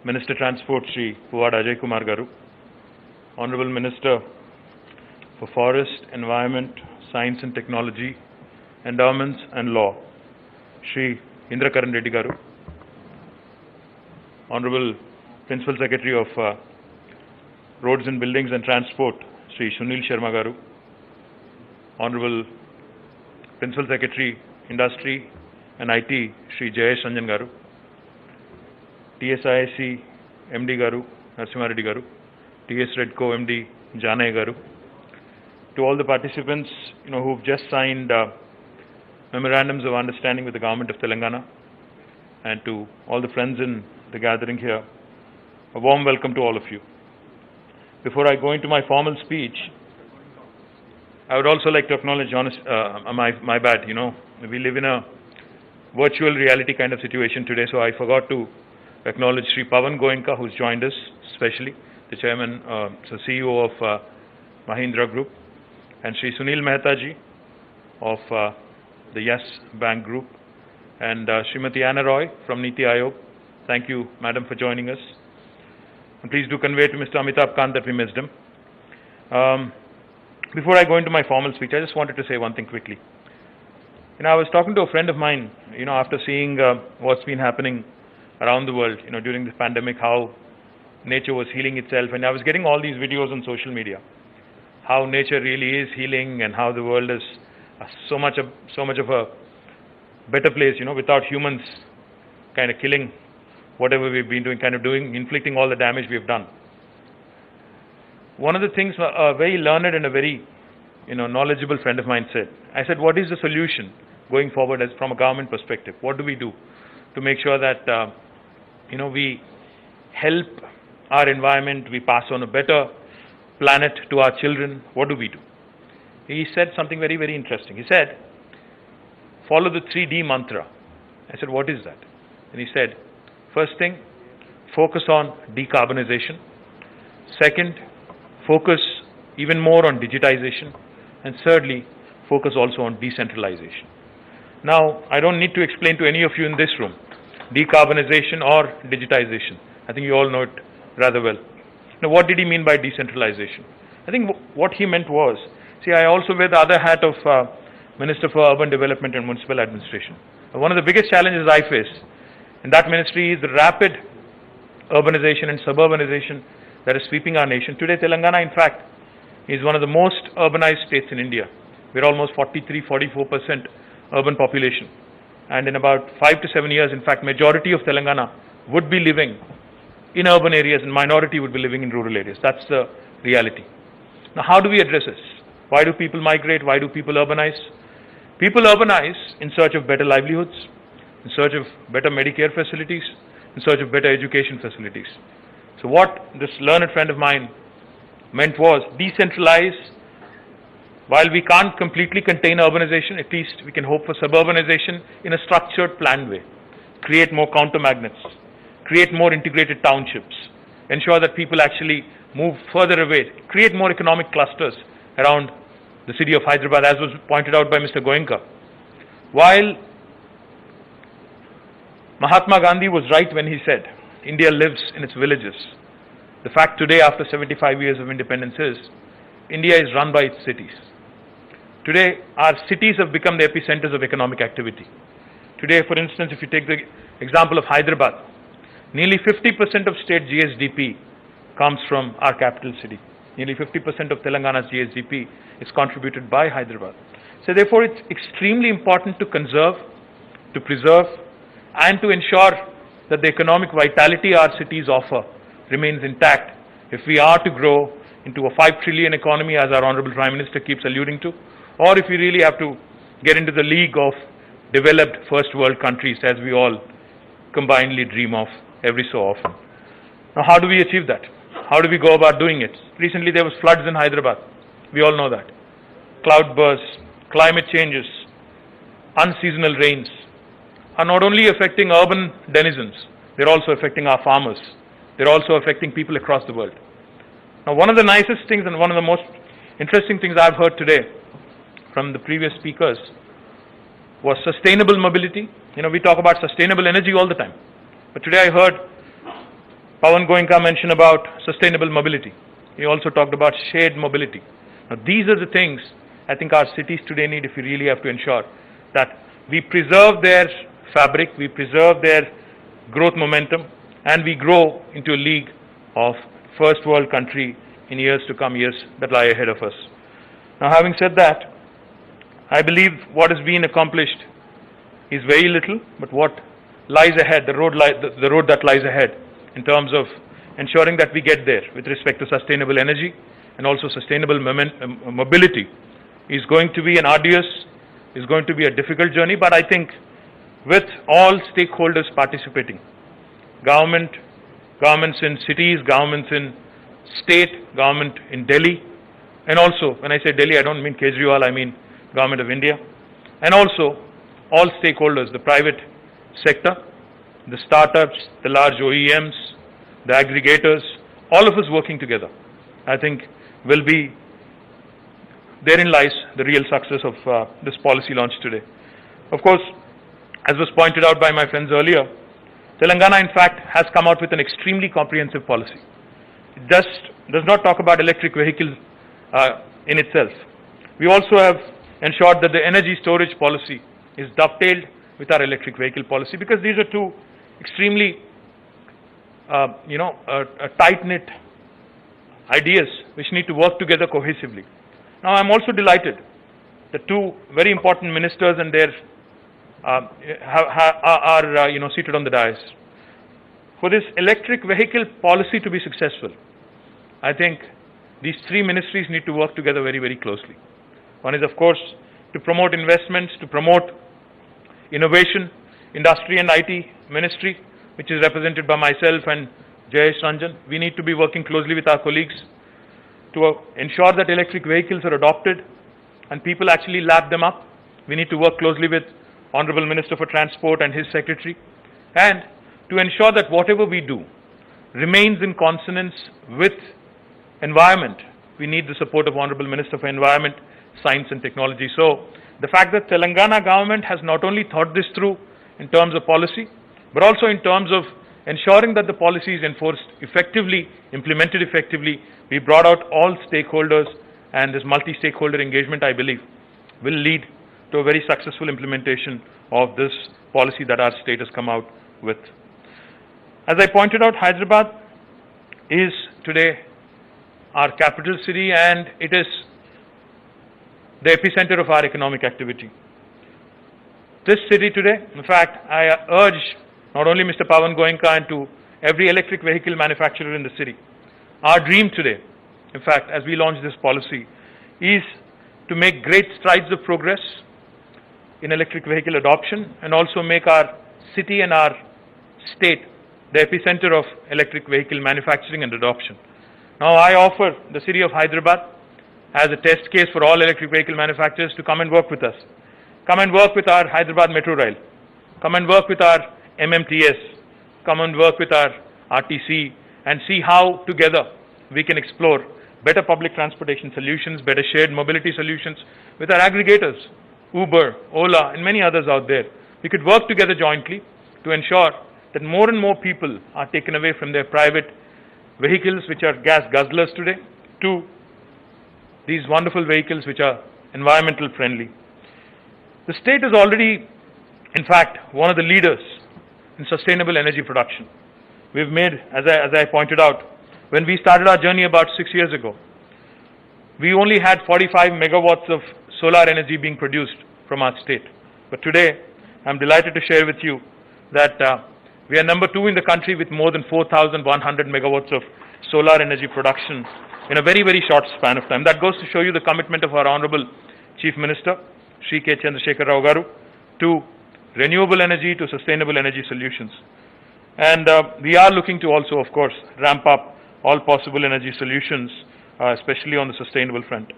Minister Transport Shri Ajay Kumar Garu, Honorable Minister for Forest, Environment, Science and Technology, Endowments and Law, Shri Indra Karan Reddy Garu, Honorable Principal Secretary of Roads and Buildings and Transport, Shri Sunil Sharma Garu, Honorable Principal Secretary, Industry and IT, Shri Jayesh Ranjan Garu, TSIC MD Garu, Narasimha Reddy Garu, TS Redco MD Janay Garu, to all the participants who've just signed memorandums of understanding with the government of Telangana, and to all the friends in the gathering here, a warm welcome to all of you. Before I go into my formal speech, I would also like to acknowledge my bad. We live in a virtual reality kind of situation today, so I forgot to acknowledge Sri Pawan Goenka, who's joined us, especially the chairman, CEO of Mahindra Group, and Sri Sunil Mehta ji of the Yes Bank Group, and Srimati Anna Roy from Niti Aayog. Thank you, madam, for joining us. And please do convey to Mr. Amitabh Kant that we missed him. Before I go into my formal speech, I just wanted to say one thing quickly. I was talking to a friend of mine, after seeing what's been happening around the world, during this pandemic, how nature was healing itself, and I was getting all these videos on social media, how nature really is healing and how the world is so much of a better place, without humans kind of killing whatever we've been doing, inflicting all the damage we've done. One of the things a very learned and a very knowledgeable friend of mine said, I said, what is the solution going forward from a government perspective? What do we do to make sure that we help our environment, we pass on a better planet to our children? What do we do? He said something very, very interesting. He said, follow the 3D mantra. I said, what is that? And he said, first thing, focus on decarbonization. Second, focus even more on digitization. And thirdly, focus also on decentralization. Now, I don't need to explain to any of you in this room, decarbonization or digitization. I think you all know it rather well. Now, what did he mean by decentralization? I think what he meant was, I also wear the other hat of Minister for Urban Development and Municipal Administration. One of the biggest challenges I face in that ministry is the rapid urbanization and suburbanization that is sweeping our nation. Today, Telangana, in fact, is one of the most urbanized states in India. We're almost 43-44% urban population. And in about 5 to 7 years, in fact, majority of Telangana would be living in urban areas and minority would be living in rural areas. That's the reality. Now, how do we address this? Why do people migrate? Why do people urbanize? People urbanize in search of better livelihoods, in search of better Medicare facilities, in search of better education facilities. So what this learned friend of mine meant was decentralize. While we can't completely contain urbanization, at least we can hope for suburbanization in a structured, planned way. Create more counter-magnets, create more integrated townships, ensure that people actually move further away, create more economic clusters around the city of Hyderabad, as was pointed out by Mr. Goenka. While Mahatma Gandhi was right when he said, India lives in its villages, the fact today, after 75 years of independence, is India is run by its cities. Today, our cities have become the epicenters of economic activity. Today, for instance, if you take the example of Hyderabad, nearly 50% of state GSDP comes from our capital city. Nearly 50% of Telangana's GSDP is contributed by Hyderabad. So therefore, it's extremely important to conserve, to preserve, and to ensure that the economic vitality our cities offer remains intact if we are to grow into a 5 trillion economy, as our Honorable Prime Minister keeps alluding to, or if we really have to get into the league of developed first world countries, as we all combinedly dream of every so often. Now, how do we achieve that? How do we go about doing it? Recently there was floods in Hyderabad. We all know that. Cloud bursts, climate changes, unseasonal rains are not only affecting urban denizens, they're also affecting our farmers. They're also affecting people across the world. Now, one of the nicest things and one of the most interesting things I've heard today from the previous speakers was sustainable mobility. We talk about sustainable energy all the time. But today I heard Pawan Goenka mentioned about sustainable mobility. He also talked about shared mobility. Now, these are the things I think our cities today need if we really have to ensure that we preserve their fabric, we preserve their growth momentum, and we grow into a league of first world country in years to come, years that lie ahead of us. Now, having said that, I believe what has been accomplished is very little, but what lies ahead, the road that lies ahead in terms of ensuring that we get there with respect to sustainable energy and also sustainable mobility is going to be an arduous, is going to be a difficult journey, but I think with all stakeholders participating, governments in cities, governments in state, government in Delhi, and also, when I say Delhi, I don't mean Kejriwal, I mean Government of India, and also all stakeholders, the private sector, the startups, the large OEMs, the aggregators, all of us working together, I think will be, therein lies the real success of this policy launch today. Of course, as was pointed out by my friends earlier, Telangana in fact has come out with an extremely comprehensive policy. It does not talk about electric vehicles in itself. We also have ensured that the energy storage policy is dovetailed with our electric vehicle policy, because these are two extremely tight-knit ideas which need to work together cohesively. Now, I'm also delighted that two very important ministers and their are seated on the dais. For this electric vehicle policy to be successful, I think these three ministries need to work together very, very closely. One is, of course, to promote investments, to promote innovation, industry and IT ministry, which is represented by myself and Jayesh Ranjan. We need to be working closely with our colleagues to ensure that electric vehicles are adopted and people actually lap them up. We need to work closely with Honorable Minister for Transport and his secretary, and to ensure that whatever we do remains in consonance with environment. We need the support of Honorable Minister for Environment, Science and Technology. So the fact that Telangana government has not only thought this through in terms of policy, but also in terms of ensuring that the policy is enforced effectively, implemented effectively, we brought out all stakeholders, and this multi-stakeholder engagement, I believe, will lead to a very successful implementation of this policy that our state has come out with. As I pointed out, Hyderabad is today our capital city, and it is the epicenter of our economic activity. This city today, in fact, I urge not only Mr. Pawan Goenka and to every electric vehicle manufacturer in the city, our dream today, in fact, as we launch this policy, is to make great strides of progress in electric vehicle adoption and also make our city and our state the epicenter of electric vehicle manufacturing and adoption. Now, I offer the city of Hyderabad as a test case for all electric vehicle manufacturers to come and work with us. Come and work with our Hyderabad Metro Rail. Come and work with our MMTS. Come and work with our RTC and see how together we can explore better public transportation solutions, better shared mobility solutions with our aggregators, Uber, Ola, and many others out there. We could work together jointly to ensure that more and more people are taken away from their private vehicles, which are gas guzzlers today, to these wonderful vehicles which are environmental friendly. The state is already, in fact, one of the leaders in sustainable energy production. We've made, as I pointed out, when we started our journey about 6 years ago, we only had 45 megawatts of solar energy being produced from our state. But today, I'm delighted to share with you that we are number 2 in the country with more than 4,100 megawatts of solar energy production in a very, very short span of time. That goes to show you the commitment of our Honorable Chief Minister, Shri K. Chandrasekhar Rao Garu, to renewable energy, to sustainable energy solutions. And we are looking to also, of course, ramp up all possible energy solutions, especially on the sustainable front.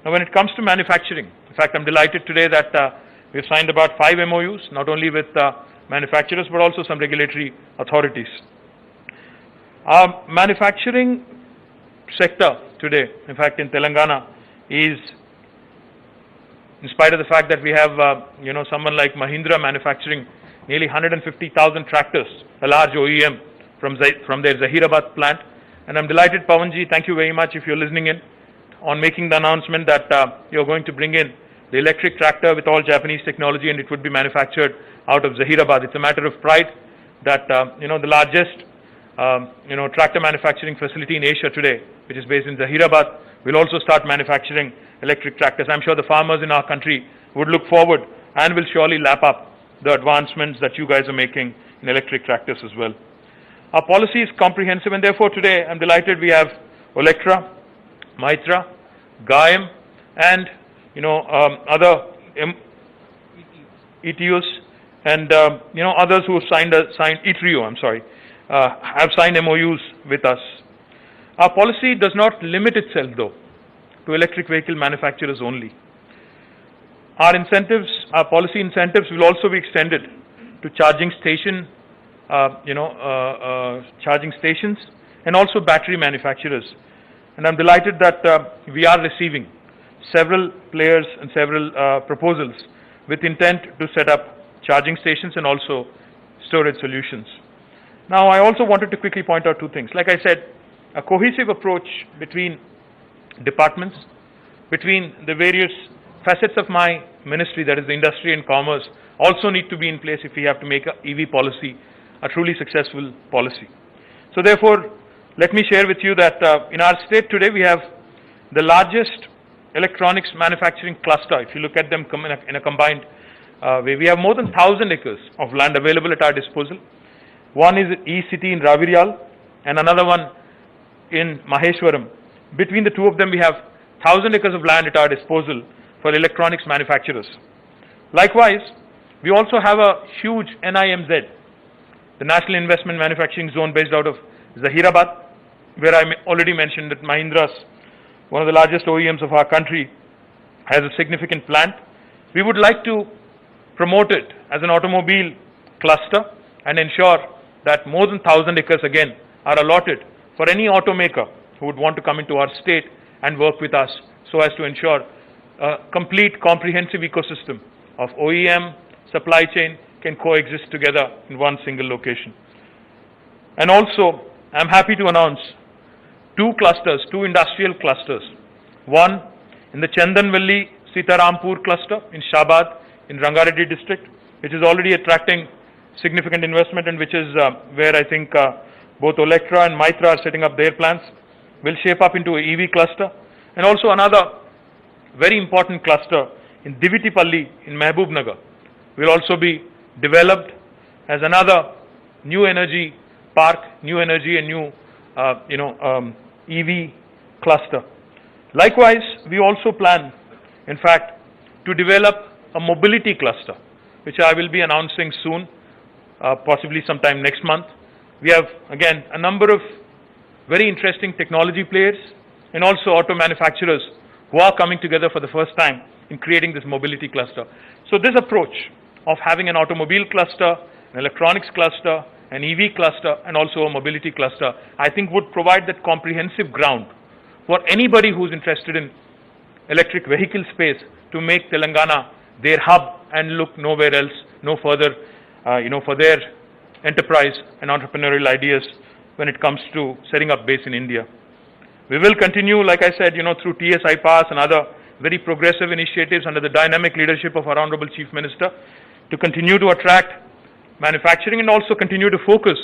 Now, when it comes to manufacturing, in fact, I'm delighted today that we've signed about 5 MOUs, not only with manufacturers, but also some regulatory authorities. Our manufacturing sector today, in fact, in Telangana, is, in spite of the fact that we have, someone like Mahindra manufacturing nearly 150,000 tractors, a large OEM, from their Zahirabad plant. And I'm delighted, Pawanji, thank you very much if you're listening in, on making the announcement that you're going to bring in the electric tractor with all Japanese technology, and it would be manufactured out of Zahirabad. It's a matter of pride that the largest tractor manufacturing facility in Asia today, which is based in Zahirabad, will also start manufacturing electric tractors. I'm sure the farmers in our country would look forward and will surely lap up the advancements that you guys are making in electric tractors as well. Our policy is comprehensive, and therefore today I'm delighted we have Olectra, Mitra, Gayam, and other ETUs and others who have signed ETRIO, have signed MOUs with us. Our policy does not limit itself, though, to electric vehicle manufacturers only. Our incentives, our policy incentives, will also be extended to charging stations and also battery manufacturers. And I'm delighted that we are receiving several players and several proposals with intent to set up charging stations and also storage solutions. Now, I also wanted to quickly point out two things. Like I said, a cohesive approach between departments, between the various facets of my ministry, that is the industry and commerce, also need to be in place if we have to make a EV policy a truly successful policy. So therefore, let me share with you that in our state today we have the largest electronics manufacturing cluster. If you look at them in a combined way, we have more than 1,000 acres of land available at our disposal. One is E-City in Raviryal and another one in Maheshwaram. Between the two of them, we have 1,000 acres of land at our disposal for electronics manufacturers. Likewise, we also have a huge NIMZ, the National Investment Manufacturing Zone, based out of Zahirabad, where I already mentioned that Mahindra's, one of the largest OEMs of our country, has a significant plant. We would like to promote it as an automobile cluster and ensure that more than 1,000 acres again are allotted for any automaker who would want to come into our state and work with us so as to ensure a complete comprehensive ecosystem of OEM, supply chain can coexist together in one single location. And also, I'm happy to announce two clusters, two industrial clusters. One in the Chandanvalli Sitarampur cluster in Shabad in Rangareddy district, which is already attracting significant investment and which is where I think both Olectra and Mitra are setting up their plants, will shape up into an EV cluster. And also another very important cluster in Divitipalli in Mehboob will also be developed as another new energy park, new energy and new EV cluster. Likewise, we also plan, in fact, to develop a mobility cluster, which I will be announcing soon, possibly sometime next month. We have, again, a number of very interesting technology players and also auto manufacturers who are coming together for the first time in creating this mobility cluster. So this approach of having an automobile cluster, an electronics cluster, an EV cluster, and also a mobility cluster, I think would provide that comprehensive ground for anybody who's interested in electric vehicle space to make Telangana their hub and look nowhere else, no further, for their enterprise and entrepreneurial ideas when it comes to setting up base in India. We will continue, like I said, through TSI Pass and other very progressive initiatives under the dynamic leadership of our Honorable Chief Minister to continue to attract manufacturing and also continue to focus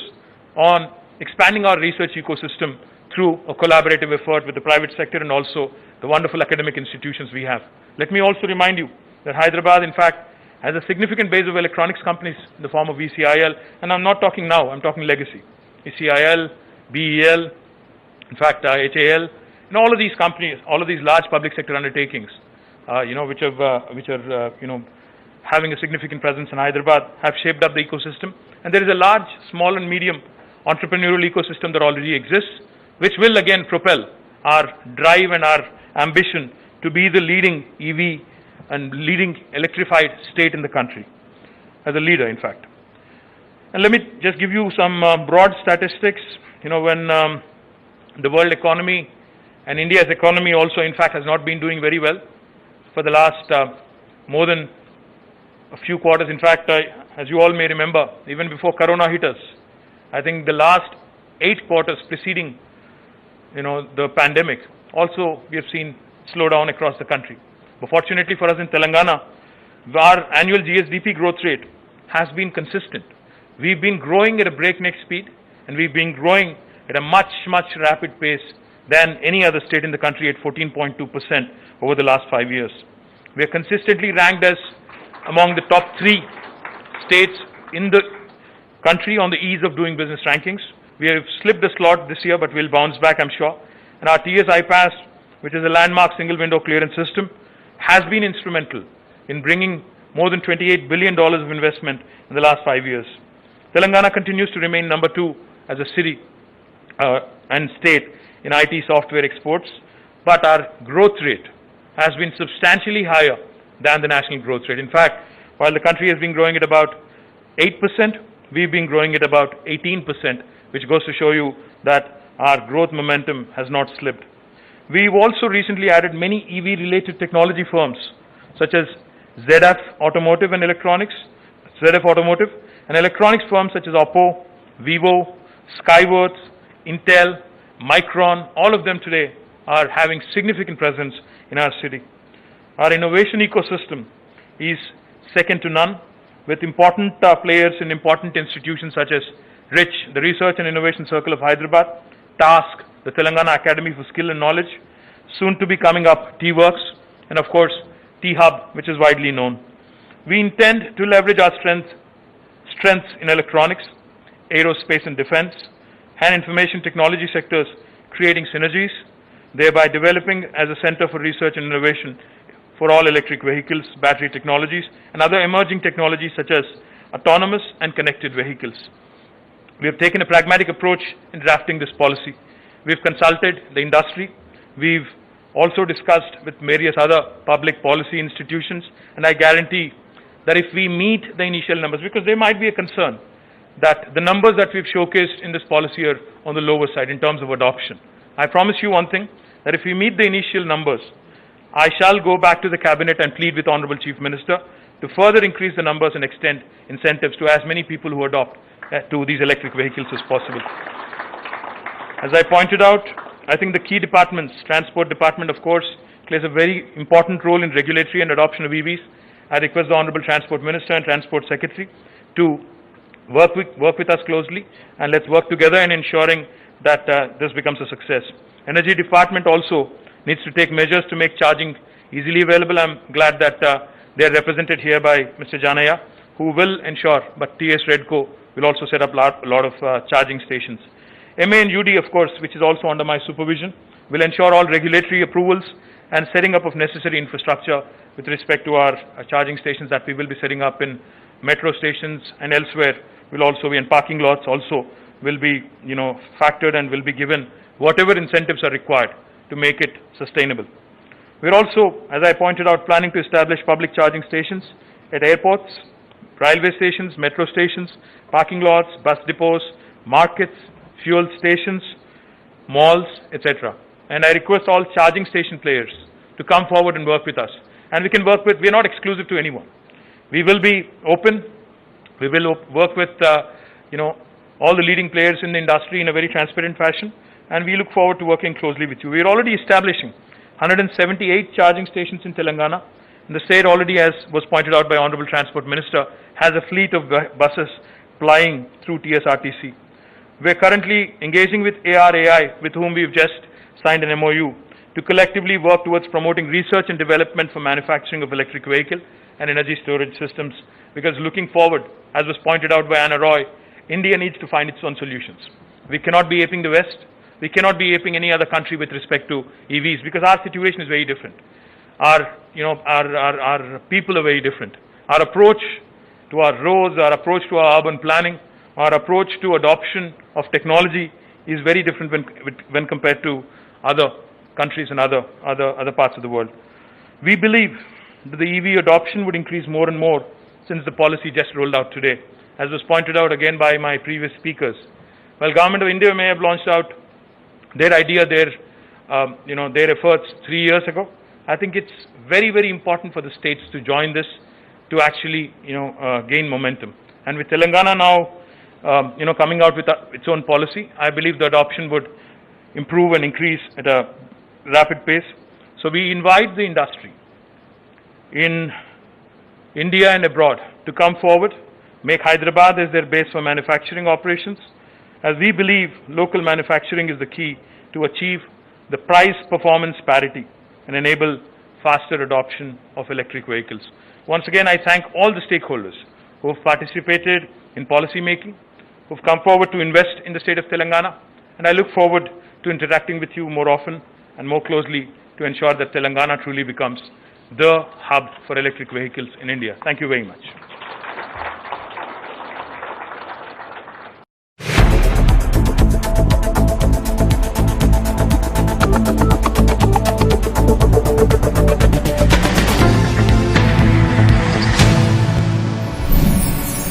on expanding our research ecosystem through a collaborative effort with the private sector and also the wonderful academic institutions we have. Let me also remind you that Hyderabad, in fact, has a significant base of electronics companies in the form of ECIL, and I'm not talking now, I'm talking legacy. ECIL, BEL, in fact, HAL, and all of these companies, all of these large public sector undertakings, which are having a significant presence in Hyderabad, have shaped up the ecosystem. And there is a large, small and medium entrepreneurial ecosystem that already exists, which will again propel our drive and our ambition to be the leading EV and leading electrified state in the country, as a leader, in fact. And let me just give you some broad statistics. When the world economy and India's economy also, in fact, has not been doing very well for the last more than a few quarters. In fact, as you all may remember, even before Corona hit us, I think the last 8 quarters preceding, the pandemic, also we have seen slowdown across the country. But fortunately for us in Telangana, our annual GSDP growth rate has been consistent. We've been growing at a breakneck speed, and we've been growing at a much, much rapid pace than any other state in the country at 14.2% over the last 5 years. We are consistently ranked as among the top 3 states in the country on the ease of doing business rankings. We have slipped a slot this year, but we'll bounce back, I'm sure. And our TS iPass, which is a landmark single window clearance system, has been instrumental in bringing more than $28 billion of investment in the last 5 years. Telangana continues to remain number 2 as a city and state in IT software exports, but our growth rate has been substantially higher than the national growth rate. In fact, while the country has been growing at about 8%, we've been growing at about 18%, which goes to show you that our growth momentum has not slipped. We've also recently added many EV-related technology firms, such as ZF Automotive and Electronics, ZF Automotive, and electronics firms such as Oppo, Vivo, Skyworth, Intel, Micron. All of them today are having significant presence in our city. Our innovation ecosystem is second to none, with important players in important institutions such as RICH, the Research and Innovation Circle of Hyderabad, TASK, the Telangana Academy for Skill and Knowledge, soon to be coming up T-Works, and of course T-Hub, which is widely known. We intend to leverage our strengths in electronics, aerospace and defense, and information technology sectors, creating synergies, thereby developing as a center for research and innovation for all electric vehicles, battery technologies, and other emerging technologies such as autonomous and connected vehicles. We have taken a pragmatic approach in drafting this policy. We've consulted the industry. We've also discussed with various other public policy institutions, and I guarantee that if we meet the initial numbers, because there might be a concern that the numbers that we've showcased in this policy are on the lower side in terms of adoption. I promise you one thing, that if we meet the initial numbers, I shall go back to the cabinet and plead with Honorable Chief Minister to further increase the numbers and extend incentives to as many people who adopt to these electric vehicles as possible. As I pointed out, I think the key departments, Transport Department of course, plays a very important role in regulatory and adoption of EVs. I request the Honorable Transport Minister and Transport Secretary to work with us closely, and let's work together in ensuring that this becomes a success. Energy Department also needs to take measures to make charging easily available. I'm glad that they are represented here by Mr. Janaya, who will ensure, but TS Redco will also set up a lot of charging stations. MA and UD, of course, which is also under my supervision, will ensure all regulatory approvals and setting up of necessary infrastructure with respect to our charging stations that we will be setting up in metro stations and elsewhere. Will also be in parking lots also will be factored and will be given whatever incentives are required to make it sustainable. We're also, as I pointed out, planning to establish public charging stations at airports, railway stations, metro stations, parking lots, bus depots, markets, fuel stations, malls, etc. And I request all charging station players to come forward and work with us. And we can work with, we're not exclusive to anyone. We will be open. We will work with, all the leading players in the industry in a very transparent fashion. And we look forward to working closely with you. We're already establishing 178 charging stations in Telangana. And the state already, as was pointed out by Honorable Transport Minister, has a fleet of buses plying through TSRTC. We're currently engaging with ARAI, with whom we've just signed an MOU, to collectively work towards promoting research and development for manufacturing of electric vehicle and energy storage systems. Because looking forward, as was pointed out by Anna Roy, India needs to find its own solutions. We cannot be aping the West. We cannot be aping any other country with respect to EVs, because our situation is very different. Our people are very different. Our approach to our roads, our approach to our urban planning, our approach to adoption of technology is very different when compared to other countries and other parts of the world. We believe that the EV adoption would increase more and more since the policy just rolled out today, as was pointed out again by my previous speakers. While Government of India may have launched out their idea, their efforts 3 years ago, I think it's very, very important for the states to join this to actually, gain momentum. And with Telangana now coming out with its own policy. I believe the adoption would improve and increase at a rapid pace. So we invite the industry in India and abroad to come forward, make Hyderabad as their base for manufacturing operations, as we believe local manufacturing is the key to achieve the price-performance parity and enable faster adoption of electric vehicles. Once again, I thank all the stakeholders who have participated in policy making, who have come forward to invest in the state of Telangana, and I look forward to interacting with you more often and more closely to ensure that Telangana truly becomes the hub for electric vehicles in India. Thank you very much.